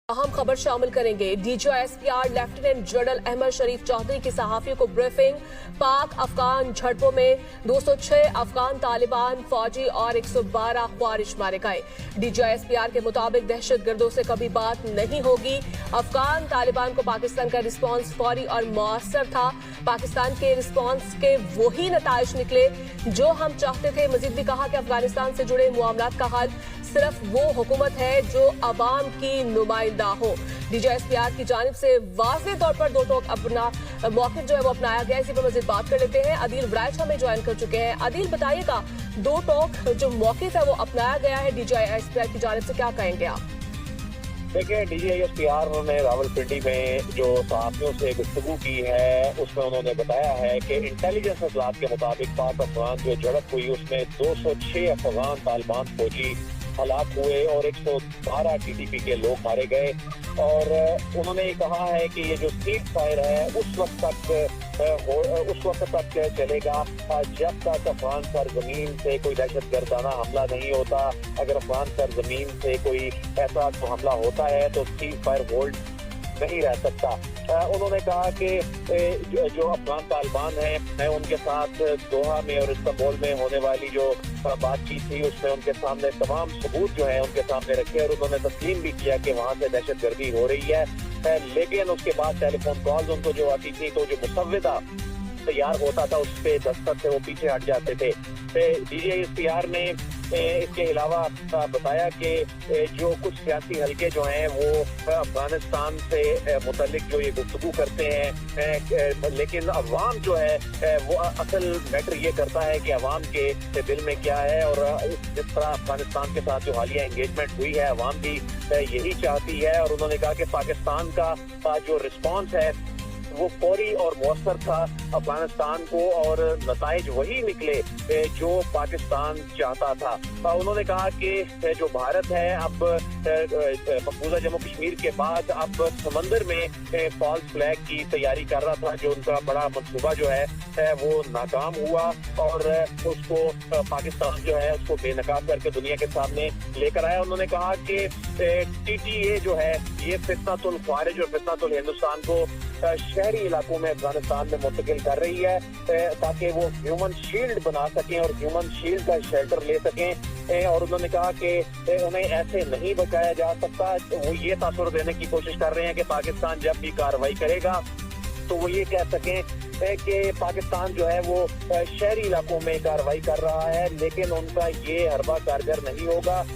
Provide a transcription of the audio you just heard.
अहम खबर शामिल करेंगे। DGISPR लेफ्टिनेंट जनरल अहमद शरीफ चौधरी की सहाफियों को ब्रीफिंग। पाक अफगान झड़पों में 206 अफगान तालिबान फौजी और 112 ख्वारिज मारे गए। DGISPR के मुताबिक दहशतगर्दों से कभी बात नहीं होगी। अफगान तालिबान को पाकिस्तान का रिस्पॉन्स फौरी और मौसर था। पाकिस्तान के रिस्पॉन्स के वही नताइज निकले जो हम चाहते थे। मजीद भी कहा कि अफगानिस्तान से जुड़े मामलात का हल सिर्फ वो हुकूमत है जो अवाम की नुमाइंदा हो। DGISPR की जानिब से वाज़ेह तौर पर दो टोक अपना मौक़िफ़ जो है वो अपनाया गया है। इसी पर मज़ीद बात कर लेते हैं। आदिल वराइच हमें ज्वाइन कर चुके हैं। आदिल, बताइएगा, दो टोक जो मौक़िफ़ है वो अपनाया गया है DGISPR की जानिब से, क्या कहेंगे आप? देखिए, DGISPR ने रावलपिंडी में जो सहाफ़ियों से गुफ्तगू की है उसमें उन्होंने बताया है कि इंटेलिजेंस इतलात के मुताबिक पाक अफगान जो झड़प हुई उसमें 206 अफगान तालिबान फौजी हलाक हुए और 112 TTP के लोग मारे गए। और उन्होंने कहा है कि ये जो सीज फायर है उस वक्त तक चलेगा जब तक अफगान सरजमीन से कोई दहशतगर्दाना हमला नहीं होता। अगर अफगान सरजमीन से कोई ऐसा हमला होता है तो सीज फायर होल्ड नहीं रह सकता। उन्होंने कहा कि जो अफगान तालिबान है उनके साथ दोहा में और इस्तांबुल में होने वाली जो बातचीत थी उसमें उनके सामने तमाम सबूत जो है उनके सामने रखे और उन्होंने तस्लीम भी किया कि वहाँ से दहशतगर्दी हो रही है। लेकिन उसके बाद टेलीफोन कॉल्स उनको जो आती थी तो जो मुसव्विदा तैयार होता था उस पे दस्तक से वो पीछे हट जाते थे। DGISPR ने इसके अलावा बताया कि जो कुछ सियासी हलके जो हैं वो अफगानिस्तान से मुतल्लिक जो ये गुफ्तगू करते हैं, लेकिन अवाम जो है वो असल मैटर ये करता है कि अवाम के दिल में क्या है। और जिस तरह अफगानिस्तान के साथ जो हालिया एंगेजमेंट हुई है अवाम भी यही चाहती है। और उन्होंने कहा कि पाकिस्तान का जो रिस्पॉन्स है वो फौरी और मौसर था अफगानिस्तान को और नताइज वही निकले जो पाकिस्तान चाहता था। उन्होंने कहा कि जो भारत है अब मकबूजा जम्मू कश्मीर के बाद अब समंदर में फॉल्स फ्लैग की तैयारी कर रहा था। जो उनका बड़ा मंसूबा जो है वो नाकाम हुआ और उसको पाकिस्तान जो है उसको बेनकाब करके दुनिया के सामने लेकर आया। उन्होंने कहा कि TTA जो है ये फितनतुल ख्वारिज और फितनतुल हिंदुस्तान को शहरी इलाकों में अफगानिस्तान में मुंतकिल कर रही है ताकि वो ह्यूमन शील्ड बना सकें और ह्यूमन शील्ड का शेल्टर ले सकें। और उन्होंने कहा कि उन्हें ऐसे नहीं बचाया जा सकता। वो ये तासुर देने की कोशिश कर रहे हैं कि पाकिस्तान जब भी कार्रवाई करेगा तो वो ये कह सकें कि पाकिस्तान जो है वो शहरी इलाकों में कार्रवाई कर रहा है, लेकिन उनका ये हरबा कारगर नहीं होगा।